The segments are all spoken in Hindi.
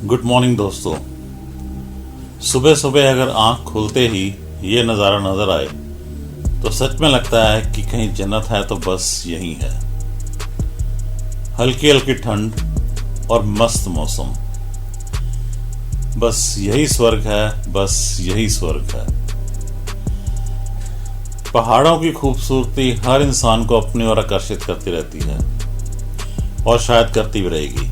गुड मॉर्निंग दोस्तों। सुबह सुबह अगर आंख खुलते ही ये नज़ारा नज़र आए तो सच में लगता है कि कहीं जन्नत है तो बस यही है। हल्की हल्की ठंड और मस्त मौसम, बस यही स्वर्ग है, बस यही स्वर्ग है। पहाड़ों की खूबसूरती हर इंसान को अपनी ओर आकर्षित करती रहती है और शायद करती भी रहेगी।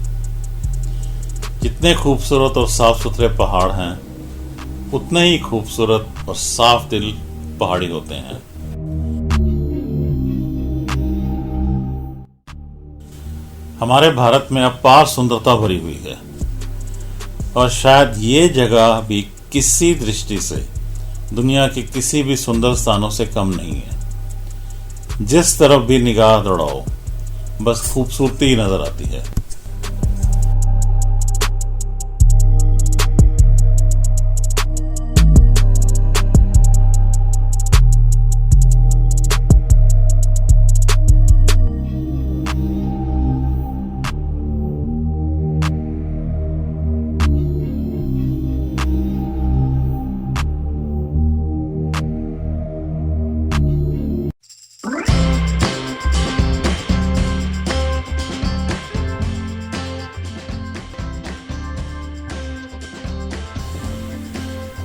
जितने खूबसूरत और साफ सुथरे पहाड़ हैं उतने ही खूबसूरत और साफ दिल पहाड़ी होते हैं। हमारे भारत में अपार सुंदरता भरी हुई है और शायद ये जगह भी किसी दृष्टि से दुनिया के किसी भी सुंदर स्थानों से कम नहीं है। जिस तरफ भी निगाह दौड़ाओ बस खूबसूरती ही नजर आती है।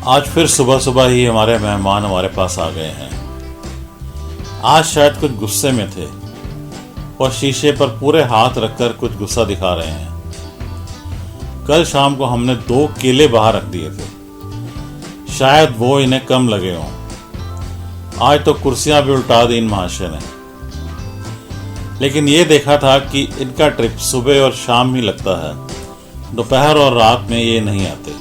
आज फिर सुबह सुबह ही हमारे मेहमान हमारे पास आ गए हैं। आज शायद कुछ गुस्से में थे और शीशे पर पूरे हाथ रखकर कुछ गुस्सा दिखा रहे हैं। कल शाम को हमने 2 केले बाहर रख दिए थे, शायद वो इन्हें कम लगे हों। आज तो कुर्सियां भी उल्टा दी इन महाशय ने, लेकिन ये देखा था कि इनका ट्रिप सुबह और शाम ही लगता है, दोपहर और रात में ये नहीं आते।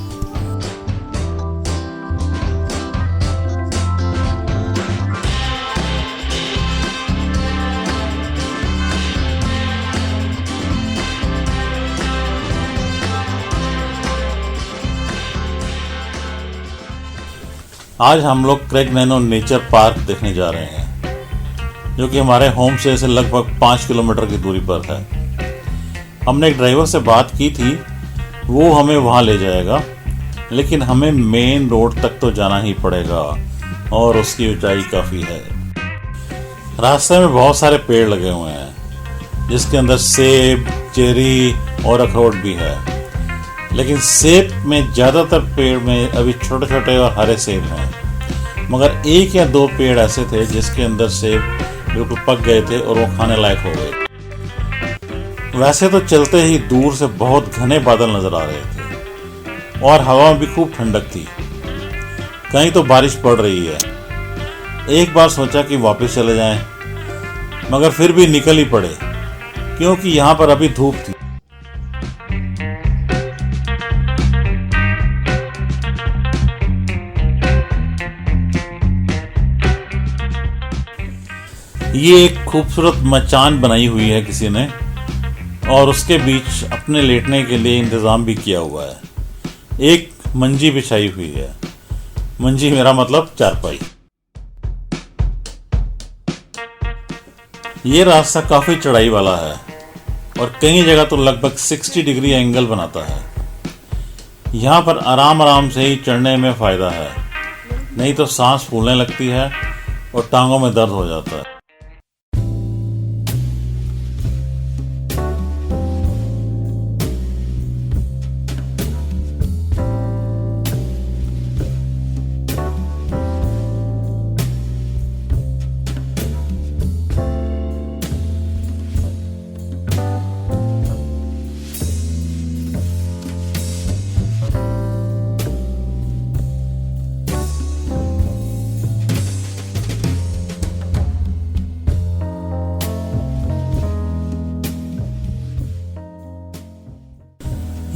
आज हम लोग क्रेग नैनो नेचर पार्क देखने जा रहे हैं, जो कि हमारे होम स्टे से लगभग 5 किलोमीटर की दूरी पर है। हमने एक ड्राइवर से बात की थी, वो हमें वहाँ ले जाएगा, लेकिन हमें मेन रोड तक तो जाना ही पड़ेगा और उसकी ऊंचाई काफ़ी है। रास्ते में बहुत सारे पेड़ लगे हुए हैं, जिसके अंदर सेब, चेरी और अखरोट भी है, लेकिन सेब में ज़्यादातर पेड़ में अभी छोटे छोटे और हरे सेब हैं, मगर 1 या 2 पेड़ ऐसे थे जिसके अंदर सेब बिल्कुल पक गए थे और वो खाने लायक हो गए। वैसे तो चलते ही दूर से बहुत घने बादल नजर आ रहे थे और हवा भी खूब ठंडक थी, कहीं तो बारिश पड़ रही है। एक बार सोचा कि वापस चले जाएं, मगर फिर भी निकल ही पड़े क्योंकि यहाँ पर अभी धूप थी। ये एक खूबसूरत मचान बनाई हुई है किसी ने, और उसके बीच अपने लेटने के लिए इंतजाम भी किया हुआ है। एक मंजी बिछाई हुई है, मंजी मेरा मतलब चारपाई। ये रास्ता काफी चढ़ाई वाला है और कई जगह तो लगभग 60 डिग्री एंगल बनाता है। यहाँ पर आराम आराम से ही चढ़ने में फायदा है, नहीं तो सांस फूलने लगती है और टांगों में दर्द हो जाता है।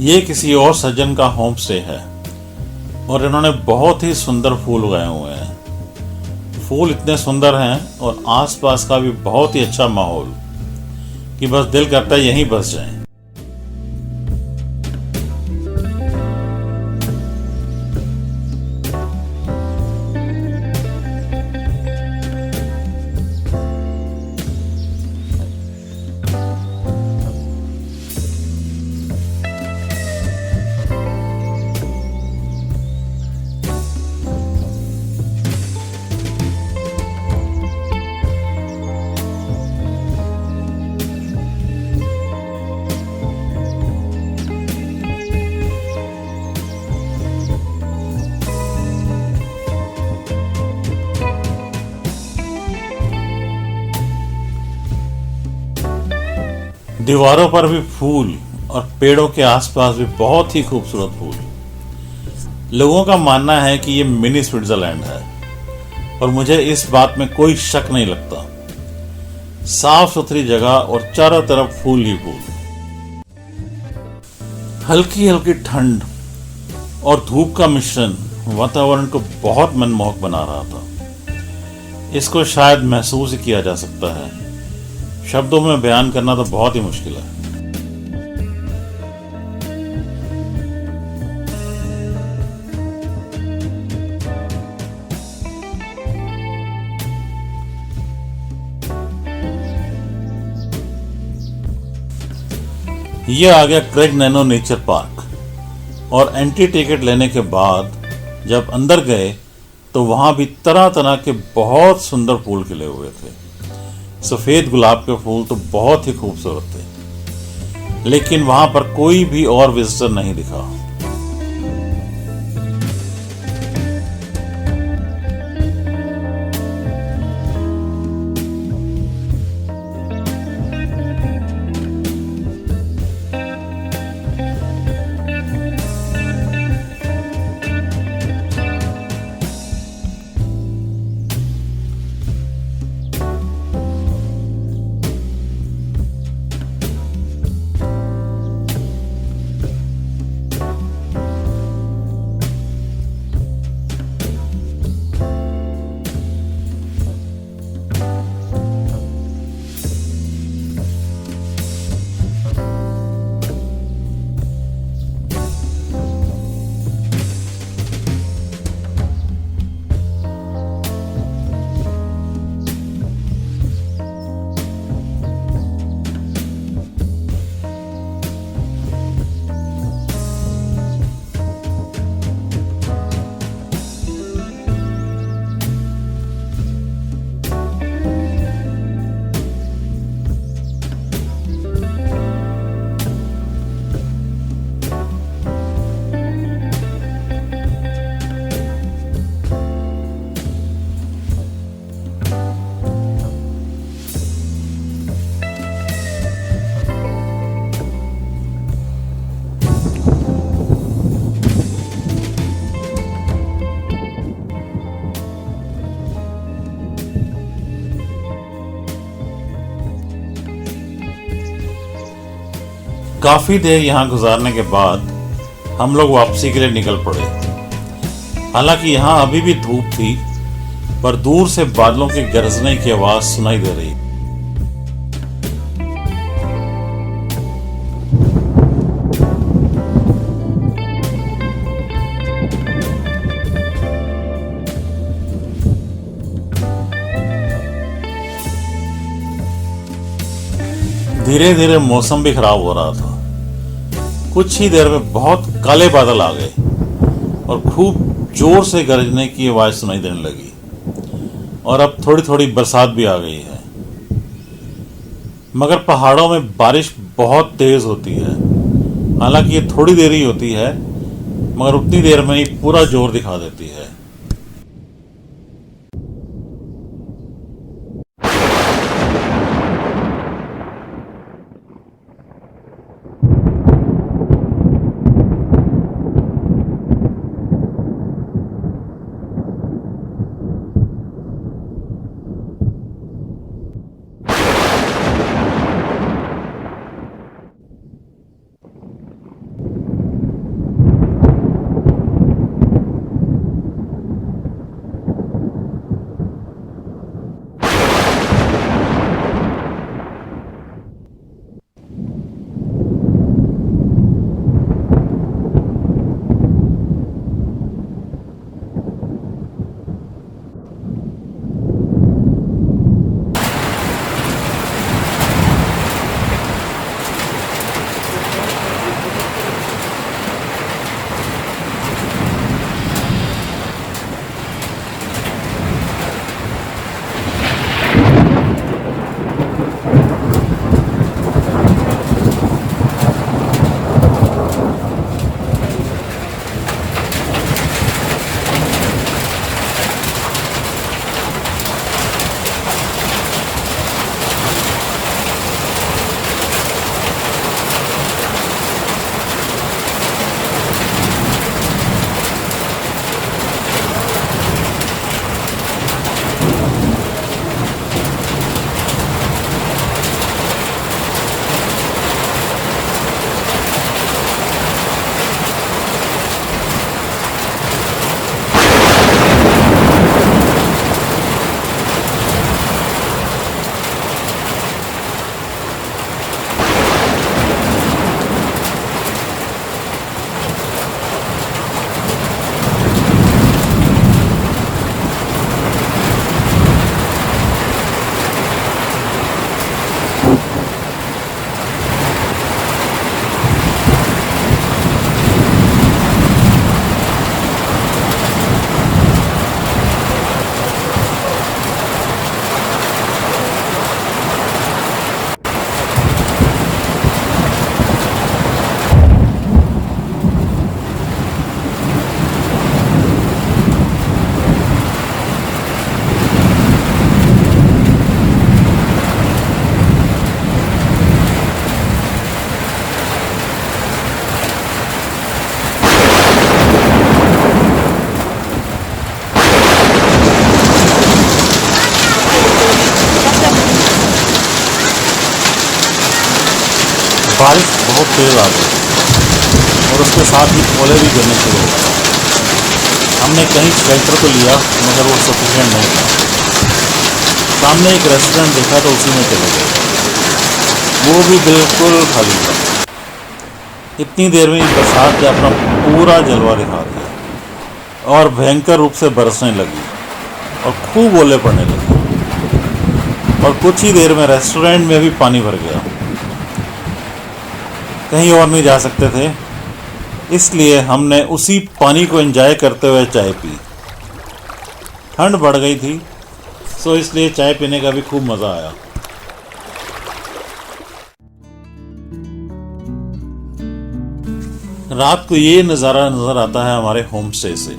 ये किसी और सज्जन का होम स्टे है और इन्होंने बहुत ही सुंदर फूल उगाए हुए हैं। फूल इतने सुंदर हैं और आसपास का भी बहुत ही अच्छा माहौल कि बस दिल करता है यहीं बस जाएं। दीवारों पर भी फूल और पेड़ों के आसपास भी बहुत ही खूबसूरत फूल। लोगों का मानना है कि ये मिनी स्विट्जरलैंड है और मुझे इस बात में कोई शक नहीं लगता। साफ सुथरी जगह और चारों तरफ फूल ही फूल। हल्की हल्की ठंड और धूप का मिश्रण वातावरण को बहुत मनमोहक बना रहा था। इसको शायद महसूस ही किया जा सकता है, शब्दों में बयान करना तो बहुत ही मुश्किल है। यह आ गया क्रेग नैनो नेचर पार्क और एंट्री टिकट लेने के बाद जब अंदर गए तो वहां भी तरह तरह के बहुत सुंदर फूल खिले हुए थे। सफेद गुलाब के फूल तो बहुत ही खूबसूरत थे, लेकिन वहां पर कोई भी और विजिटर नहीं दिखा। काफी देर यहाँ गुजारने के बाद हम लोग वापसी के लिए निकल पड़े। हालांकि यहाँ अभी भी धूप थी, पर दूर से बादलों के गरजने की आवाज सुनाई दे रही। धीरे धीरे मौसम भी खराब हो रहा था। कुछ ही देर में बहुत काले बादल आ गए और खूब जोर से गरजने की आवाज सुनाई देने लगी और अब थोड़ी थोड़ी बरसात भी आ गई है। मगर पहाड़ों में बारिश बहुत तेज होती है। हालांकि ये थोड़ी देर ही होती है, मगर उतनी देर में ही पूरा जोर दिखा देती है। बहुत तेज़ आ गई और उसके साथ ही ओले भी गिरने शुरू हो गए। हमने कहीं शेल्टर तो लिया मगर वो सफिशिएंट नहीं था। सामने एक रेस्टोरेंट देखा तो उसी में चले गए, वो भी बिल्कुल खाली था। इतनी देर में ही बरसात ने अपना पूरा जलवा दिखा दिया और भयंकर रूप से बरसने लगी और खूब ओले पड़ने लगे और कुछ ही देर में रेस्टोरेंट में भी पानी भर गया। कहीं और नहीं जा सकते थे, इसलिए हमने उसी पानी को एंजॉय करते हुए चाय पी। ठंड बढ़ गई थी सो इसलिए चाय पीने का भी खूब मज़ा आया। रात को ये नज़ारा नज़र आता है हमारे होम स्टे से,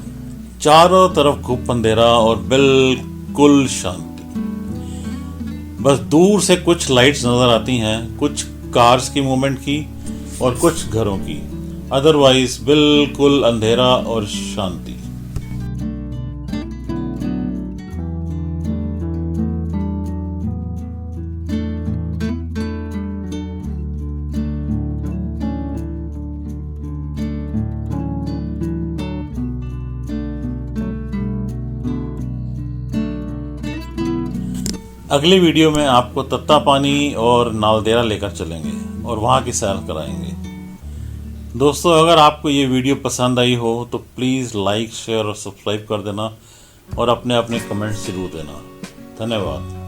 चारों तरफ खूब अंधेरा और बिल्कुल शांति। बस दूर से कुछ लाइट्स नज़र आती हैं, कुछ कार्स की मूवमेंट की और कुछ घरों की, अदरवाइज बिल्कुल अंधेरा और शांति। अगली वीडियो में आपको तत्तापानी और नालदेहरा लेकर चलेंगे और वहाँ की सैर कराएंगे। दोस्तों, अगर आपको ये वीडियो पसंद आई हो तो प्लीज़ लाइक, शेयर और सब्सक्राइब कर देना और अपने अपने कमेंट्स जरूर देना। धन्यवाद।